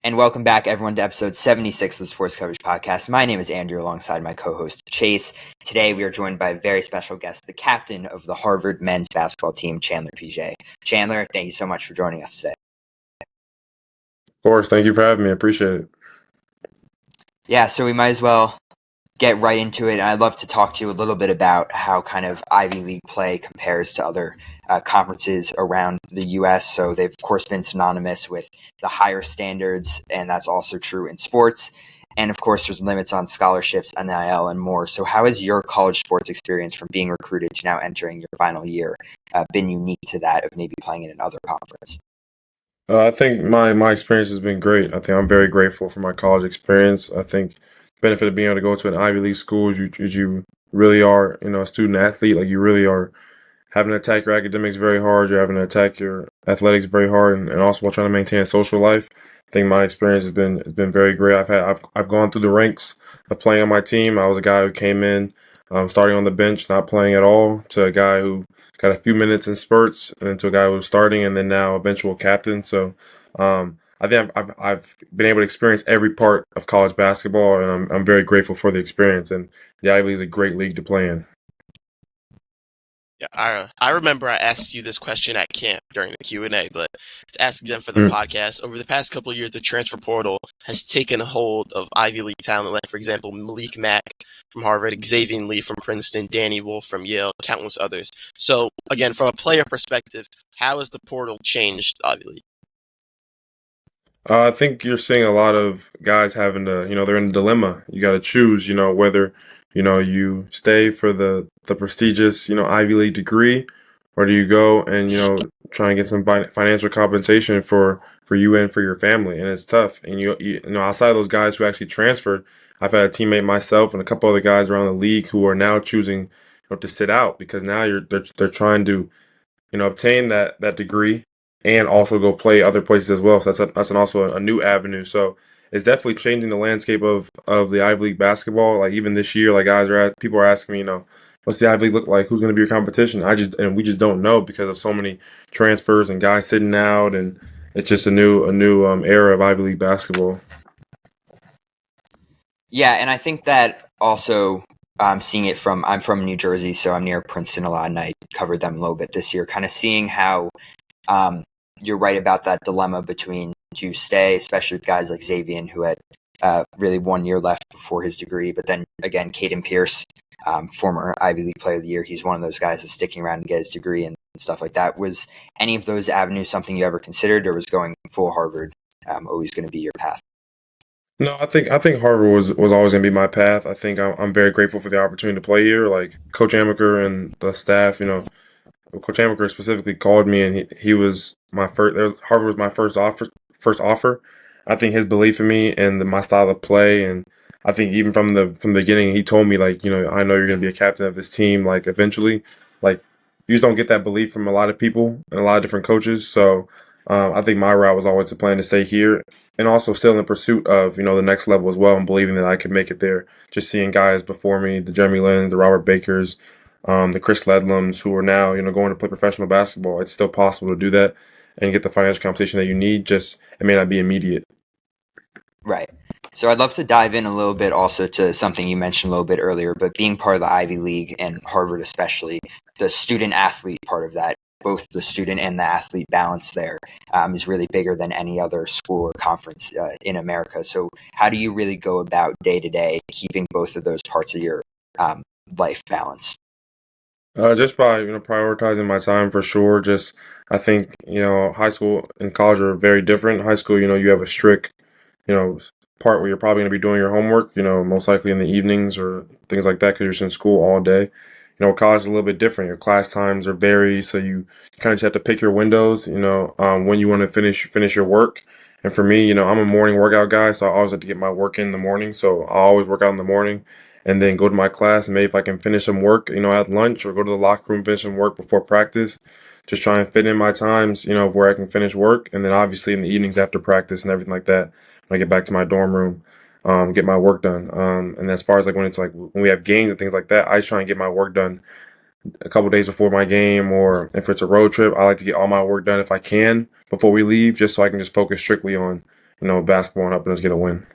And welcome back, everyone, to episode 76 of the Sports Coverage Podcast. My name is Andrew, alongside my co-host, Chase. Today, we are joined by a very special guest, the captain of the Harvard men's basketball team, Chandler Piggé. Chandler, thank you so much for joining us today. Of course, thank you for having me. I appreciate it. Yeah, so we might as well get right into it. And I'd love to talk to you a little bit about how kind of Ivy League play compares to other conferences around the U.S. So they've, of course, been synonymous with the higher standards, and that's also true in sports. And, of course, there's limits on scholarships, NIL, and more. So how has your college sports experience from being recruited to now entering your final year been unique to that of maybe playing in another conference? I think my experience has been great. I think I'm very grateful for my college experience. I think the benefit of being able to go to an Ivy League school is you really are, a student athlete. Like you really are having to attack your academics very hard. You're having to attack your athletics very hard, and also while trying to maintain a social life. I think my experience has been very great. I've gone through the ranks of playing on my team. I was a guy who came in, starting on the bench, not playing at all, to a guy who got a few minutes in spurts, and then to a guy who was starting, and then now eventual captain. So. I think I've been able to experience every part of college basketball, and I'm very grateful for the experience. And the Ivy League is a great league to play in. Yeah, I remember I asked you this question at camp during the Q&A, but to ask them for the podcast, over the past couple of years, the transfer portal has taken a hold of Ivy League talent, like, for example, Malik Mack from Harvard, Xavier Lee from Princeton, Danny Wolf from Yale, countless others. So, again, from a player perspective, how has the portal changed Ivy League? I think you're seeing a lot of guys having to, they're in a dilemma. You got to choose, whether, you stay for the prestigious, Ivy League degree, or do you go and, try and get some financial compensation for you and for your family. And it's tough. And, outside of those guys who actually transferred, I've had a teammate myself and a couple other guys around the league who are now choosing, to sit out because now they're trying to, obtain that degree and also go play other places as well. So that's also a new avenue. So it's definitely changing the landscape of the Ivy League basketball. Like even this year, like people are asking me, what's the Ivy League look like? Who's going to be your competition? We just don't know because of so many transfers and guys sitting out, and it's just a new era of Ivy League basketball. Yeah, and I think that also seeing it I'm from New Jersey, so I'm near Princeton a lot, and I covered them a little bit this year, kind of seeing how you're right about that dilemma between do you stay, especially with guys like Xavier, who had really 1 year left before his degree. But then again, Caden Pierce, former Ivy League Player of the Year, he's one of those guys that's sticking around and get his degree and stuff like that. Was any of those avenues something you ever considered, or was going full Harvard always going to be your path? No, I think Harvard was always going to be my path. I think I'm very grateful for the opportunity to play here. Like Coach Amaker and the staff, Coach Amaker specifically called me, and he was my first. Harvard was my first offer. First offer. I think his belief in me and my style of play, and I think even from the beginning, he told me like, I know you're going to be a captain of this team. Like eventually, like you just don't get that belief from a lot of people and a lot of different coaches. So I think my route was always to plan to stay here, and also still in pursuit of the next level as well, and believing that I could make it there. Just seeing guys before me, the Jeremy Lin, the Robert Bakers, the Chris Ledlums, who are now going to play professional basketball. It's still possible to do that and get the financial compensation that you need. Just it may not be immediate. Right. So I'd love to dive in a little bit also to something you mentioned a little bit earlier, but being part of the Ivy League and Harvard especially, the student athlete part of that, both the student and the athlete balance there is really bigger than any other school or conference in America. So how do you really go about day to day keeping both of those parts of your life balanced? Just by prioritizing my time for sure. Just I think high school and college are very different. High school, you have a strict you know part where you're probably going to be doing your homework. Most likely in the evenings or things like that because you're in school all day. College is a little bit different. Your class times are vary, so you kind of just have to pick your windows. When you want to finish your work. And for me, I'm a morning workout guy, so I always have to get my work in the morning. So I always work out in the morning and then go to my class and maybe if I can finish some work, at lunch or go to the locker room, finish some work before practice. Just try and fit in my times, where I can finish work. And then obviously in the evenings after practice and everything like that, when I get back to my dorm room, get my work done. And as far as like when it's like when we have games and things like that, I just try and get my work done a couple days before my game, or if it's a road trip, I like to get all my work done if I can before we leave, just so I can just focus strictly on basketball and helping us get a win.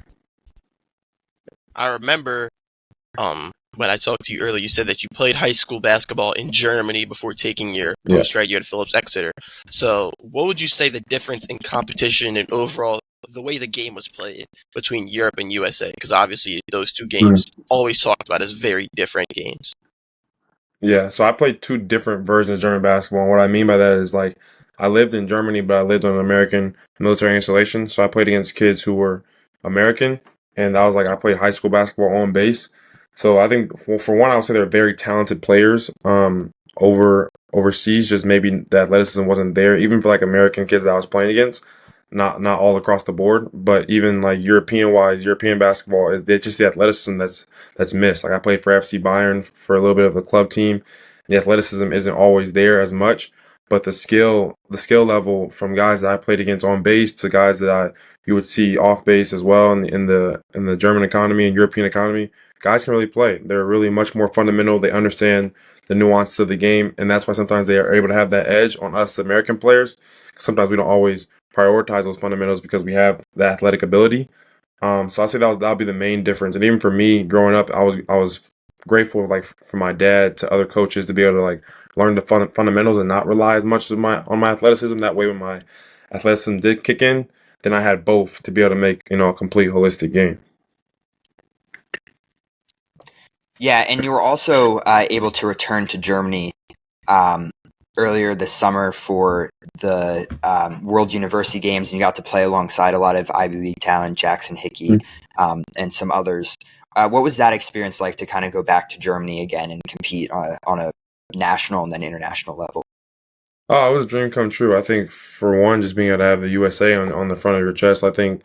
I remember when I talked to you earlier, you said that you played high school basketball in Germany before taking your post-grad year at Phillips Exeter. So what would you say the difference in competition and overall the way the game was played between Europe and USA? Because obviously those two games always talked about as very different games. Yeah, so I played two different versions of German basketball. And what I mean by that is like I lived in Germany, but I lived on an American military installation. So I played against kids who were American, and I was like I played high school basketball on base. So I think for one, I would say they're very talented players. Overseas, just maybe the athleticism wasn't there, even for like American kids that I was playing against. Not all across the board, but even like European wise, European basketball is it's just the athleticism that's missed. Like I played for FC Bayern for a little bit of a club team. The athleticism isn't always there as much, but the skill level from guys that I played against on base to guys that you would see off base as well in the German economy and European economy, guys can really play. They're really much more fundamental. They understand the nuances of the game, and that's why sometimes they are able to have that edge on us American players. Sometimes we don't always prioritize those fundamentals because we have the athletic ability. So I say that'll be the main difference. And even for me, growing up, I was grateful like for my dad to other coaches to be able to like learn the fundamentals and not rely as much as my athleticism. That way, when my athleticism did kick in, then I had both to be able to make a complete holistic game. Yeah, and you were also able to return to Germany um, earlier this summer for the World University Games, and you got to play alongside a lot of Ivy League talent, Jackson Hickey, and some others. What was that experience like to kind of go back to Germany again and compete on a national and then international level? Oh, it was a dream come true. I think for one, just being able to have the USA on the front of your chest, I think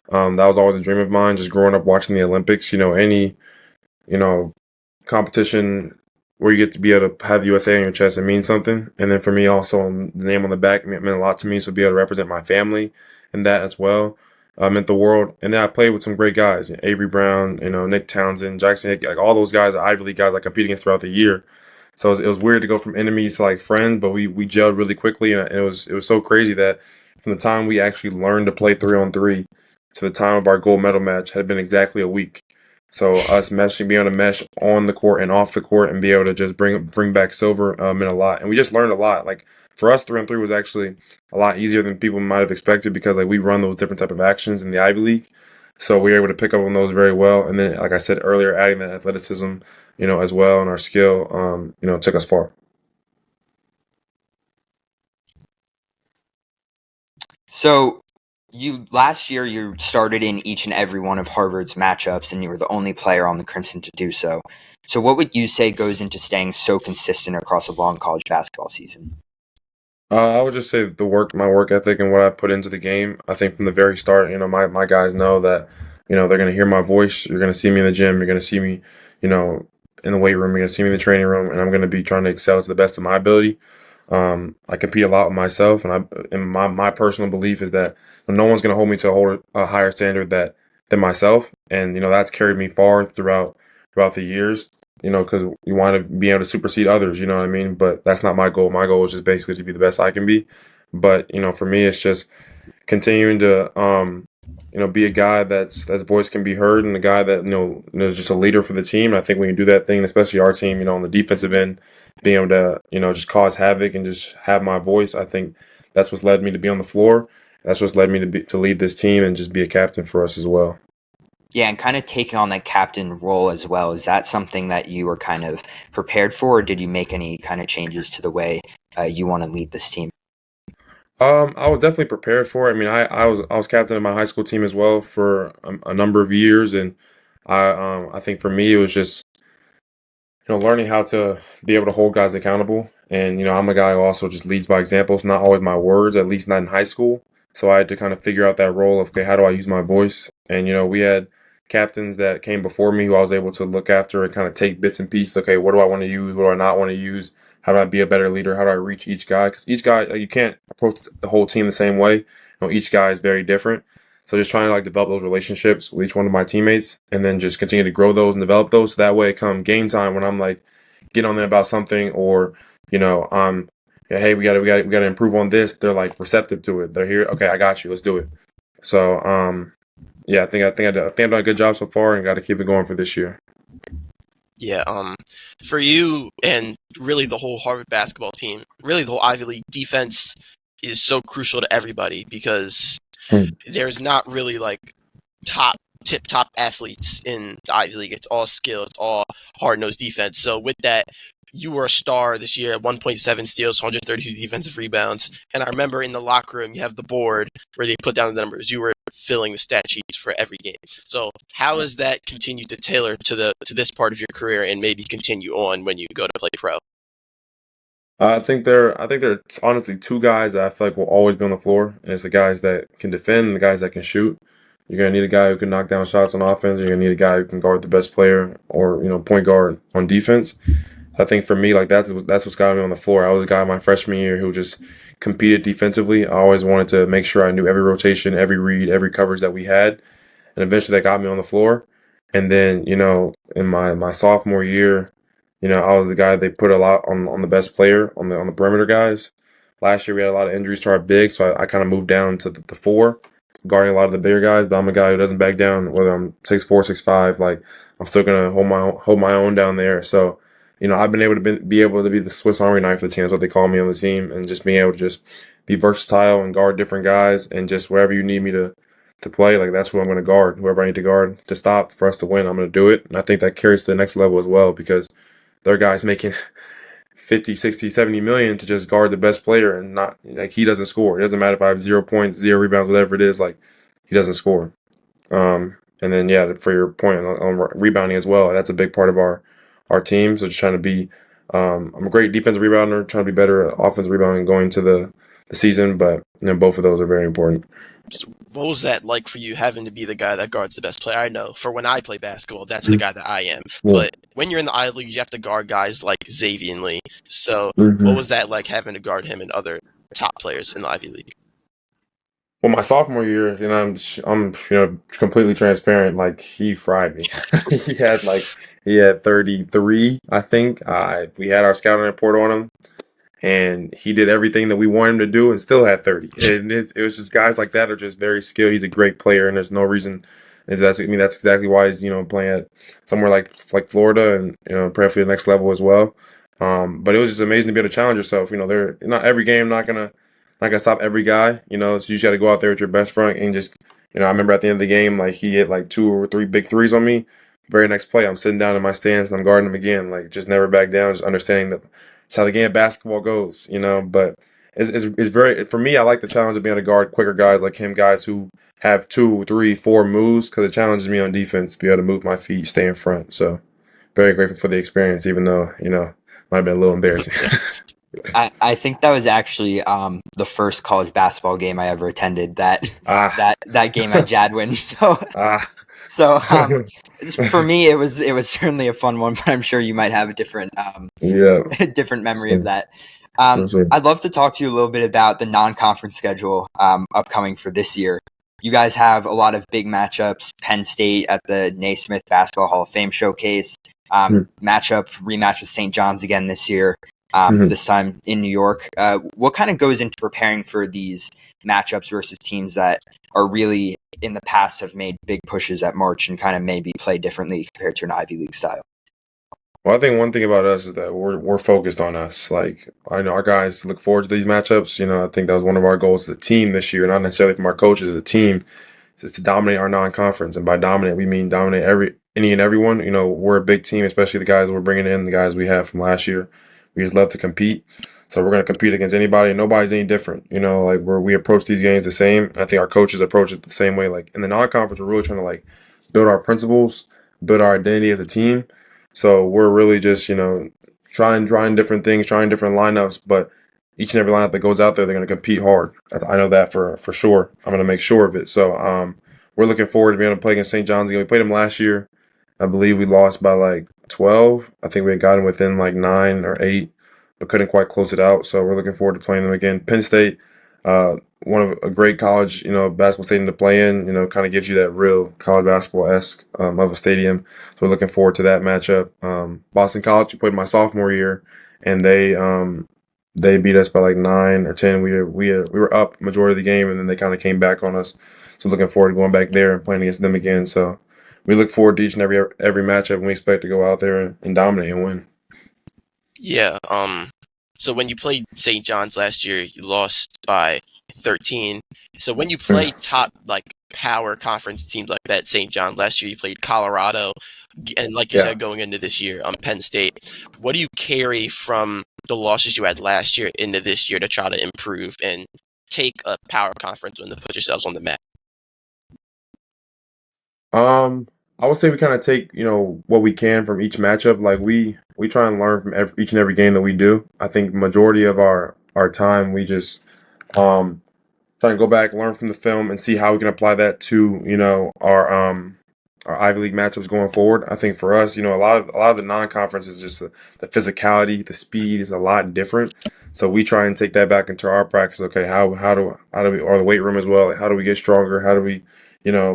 that was always a dream of mine. Just growing up watching the Olympics, any you know competition where you get to be able to have USA on your chest, it means something. And then for me, also the name on the back meant a lot to me. So be able to represent my family in that as well meant the world. And then I played with some great guys, Avery Brown, Nick Townsend, Jackson Hickey, like all those guys, are Ivy League guys I compete against throughout the year. So it was weird to go from enemies to like friends, but we gelled really quickly, and it was so crazy that from the time we actually learned to play 3-on-3 to the time of our gold medal match had been exactly a week. So us meshing, being able to mesh on the court and off the court, and be able to just bring back silver meant a lot. And we just learned a lot. Like for us, 3-on-3 was actually a lot easier than people might have expected because like we run those different type of actions in the Ivy League, so we were able to pick up on those very well. And then, like I said earlier, adding that athleticism, as well, and our skill, took us far. So last year you started in each and every one of Harvard's matchups, and you were the only player on the Crimson to do so. So what would you say goes into staying so consistent across a long college basketball season? I would just say my work ethic, and what I put into the game. I think from the very start, my guys know that, they're gonna hear my voice. You're gonna see me in the gym. You're gonna see me, you know, in the weight room. You're gonna see me in the training room, and I'm gonna be trying to excel to the best of my ability. I compete a lot with myself, and my personal belief is that no one's gonna hold me to a higher standard than myself, and that's carried me far throughout the years. Because you want to be able to supersede others, you know what I mean? But that's not my goal. My goal is just basically to be the best I can be. But, for me, it's just continuing to, be a guy that's voice can be heard, and a guy that, is just a leader for the team. I think when you do that thing, especially our team, on the defensive end, being able to, just cause havoc and just have my voice, I think that's what's led me to be on the floor. That's what's led me to lead this team and just be a captain for us as well. Yeah, and kind of taking on that captain role as well. Is that something that you were kind of prepared for, or did you make any kind of changes to the way you want to lead this team? I was definitely prepared for it. I mean, I was captain of my high school team as well for a number of years, and I think for me it was just learning how to be able to hold guys accountable. And I'm a guy who also just leads by examples, not always my words, at least not in high school. So I had to kind of figure out that role of, okay, how do I use my voice? And we had captains that came before me who I was able to look after and kind of take bits and pieces. Okay, what do I want to use? What do I not want to use? How do I be a better leader? How do I reach each guy? Because each guy, like, you can't approach the whole team the same way. Each guy is very different. So just trying to like develop those relationships with each one of my teammates, and then just continue to grow those and develop those. So that way, come game time when I'm like getting on them about something, or yeah, hey, we got to improve on this. They're like receptive to it. They're here. Okay, I got you. Let's do it. So, yeah, I think I've done a good job so far, and got to keep it going for this year. Yeah, for you and really the whole Harvard basketball team, really the whole Ivy League defense is so crucial to everybody because Hmm. there's not really like tip top athletes in the Ivy League. It's all skill, it's all hard nosed defense. So with that, you were a star this year, 1.7 steals, 132 defensive rebounds. And I remember in the locker room, you have the board where they put down the numbers. You were filling the stat sheets for every game. So how has that continued to tailor to this part of your career and maybe continue on when you go to play pro? I think there are honestly two guys that I feel like will always be on the floor. And it's the guys that can defend and the guys that can shoot. You're gonna need a guy who can knock down shots on offense. You're gonna need a guy who can guard the best player or point guard on defense. I think for me, like that's what's got me on the floor. I was a guy my freshman year who just competed defensively. I always wanted to make sure I knew every rotation, every read, every coverage that we had, and eventually that got me on the floor. And then in my sophomore year, I was the guy they put a lot on the best player on the perimeter guys. Last year we had a lot of injuries to our bigs, so I kind of moved down to the four, guarding a lot of the bigger guys. But I'm a guy who doesn't back down, whether I'm 6'4", 6'5". Like I'm still gonna hold my own down there. So I've been able to be able to be the Swiss Army knife of the team. That's what they call me on the team, and just being able to just be versatile and guard different guys, and just wherever you need me to play, like that's who I'm going to guard. Whoever I need to guard to stop for us to win, I'm going to do it. And I think that carries to the next level as well because there are guys making 50, 60, 70 million to just guard the best player and not like he doesn't score. It doesn't matter if I have 0 points, 0 rebounds, whatever it is, like he doesn't score. And then yeah, for your point on rebounding as well, that's a big part of our team. So just trying to be, I'm a great defensive rebounder, trying to be better at offensive rebounding going to the season, but both of those are very important. What was that like for you having to be the guy that guards the best player? I know for when I play basketball, that's the guy that I am. Yeah. But when you're in the Ivy League, you have to guard guys like Xavier Lee. So Mm-hmm. what was that like having to guard him and other top players in the Ivy League? Well, my sophomore year, I'm completely transparent. Like he fried me. he had 33, I think. We had our scouting report on him, and he did everything that we wanted him to do, and still had 30. And it was just guys like that are just very skilled. He's a great player, and there's no reason. And that's exactly why he's playing at somewhere like Florida, and preferably the next level as well. But it was just amazing to be able to challenge yourself. They're not every game, not gonna stop every guy. So you just got to go out there with your best front and just. I remember at the end of the game, like he hit like 2 or 3 big threes on me. Very next play, I'm sitting down in my stance and I'm guarding him again. Like just never back down, just understanding that it's how the game of basketball goes. But it's very for me. I like the challenge of being able to guard quicker guys like him, guys who have 2, 3, 4 moves because it challenges me on defense to be able to move my feet, stay in front. So very grateful for the experience, even though might have been a little embarrassing. I think that was actually the first college basketball game I ever attended. That game at Jadwin. So for me it was certainly a fun one, but I'm sure you might have a different different memory of that. Sure. I'd love to talk to you a little bit about the non-conference schedule upcoming for this year. You guys have a lot of big matchups. Penn State at the Naismith Basketball Hall of Fame Showcase. Rematch with St. John's again this year. This time in New York. What kind of goes into preparing for these matchups versus teams that are really in the past have made big pushes at March and kind of maybe play differently compared to an Ivy League style? Well, I think one thing about us is that we're focused on us. Like I know our guys look forward to these matchups. I think that was one of our goals as a team this year, not necessarily from our coaches as a team, is to dominate our non-conference. And by dominate, we mean dominate any and everyone. We're a big team, especially the guys we're bringing in, the guys we have from last year. We just love to compete. So we're going to compete against anybody, and nobody's any different. Like we approach these games the same. I think our coaches approach it the same way. Like in the non-conference, we're really trying to like build our principles, build our identity as a team. So we're really just trying different things, trying different lineups. But each and every lineup that goes out there, they're going to compete hard. I know that for sure. I'm going to make sure of it. So we're looking forward to being able to play against St. John's again. We played them last year. I believe we lost by like 12. I think we had gotten within like 9 or 8, but couldn't quite close it out. So we're looking forward to playing them again. Penn State, one of a great college, basketball stadium to play in. Kind of gives you that real college basketball-esque of a stadium. So we're looking forward to that matchup. Boston College, we played my sophomore year, and they beat us by like 9 or 10. We were up majority of the game, and then they kind of came back on us So looking forward to going back there and playing against them again. So we look forward to each and every matchup, and we expect to go out there and dominate and win. Yeah. So when you played St. John's last year, you lost by 13. So when you play top power conference teams like that, St. John last year, you played Colorado, and like you said, going into this year, Penn State. What do you carry from the losses you had last year into this year to try to improve and take a power conference win to put yourselves on the map? I would say we kind of take, what we can from each matchup. Like we try and learn from each and every game that we do. I think majority of our time we just try to go back, learn from the film, and see how we can apply that to our Ivy League matchups going forward. I think for us, a lot of the non-conference is just the physicality, the speed is a lot different. So we try and take that back into our practice. Okay, how do we, or the weight room as well? Like, how do we get stronger? How do we,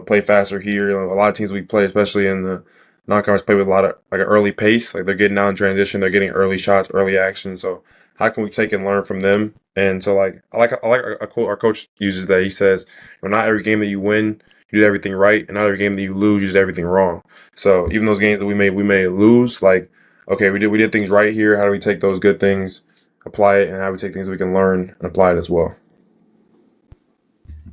play faster here? A lot of teams we play, especially in the non-conference, play with a lot of like an early pace. Like they're getting out in transition, they're getting early shots, early action. So how can we take and learn from them? And so I like a quote our coach uses that he says, not every game that you win, you did everything right, and not every game that you lose, you did everything wrong. So even those games that we may lose, like, okay, we did things right here. How do we take those good things, apply it, and how do we take things we can learn and apply it as well?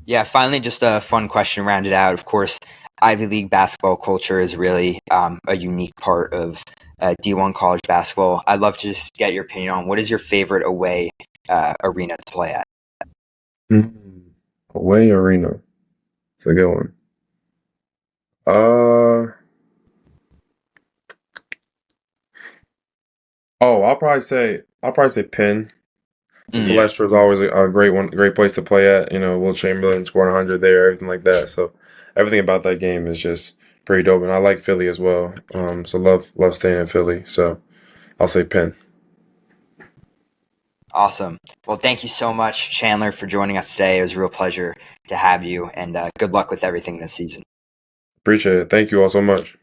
Yeah, finally, just a fun question rounded out. Of course, Ivy League basketball culture is really a unique part of D1 college basketball. I'd love to just get your opinion on what is your favorite away arena to play at? Away arena. It's a good one. Uh I'll probably say Penn. Palestra is always a great place to play at. Will Chamberlain scored 100 there, everything like that. So everything about that game is just pretty dope, and I like Philly as well. So love staying in Philly. So I'll say Penn. Awesome. Well, thank you so much, Chandler, for joining us today. It was a real pleasure to have you, and good luck with everything this season. Appreciate it. Thank you all so much.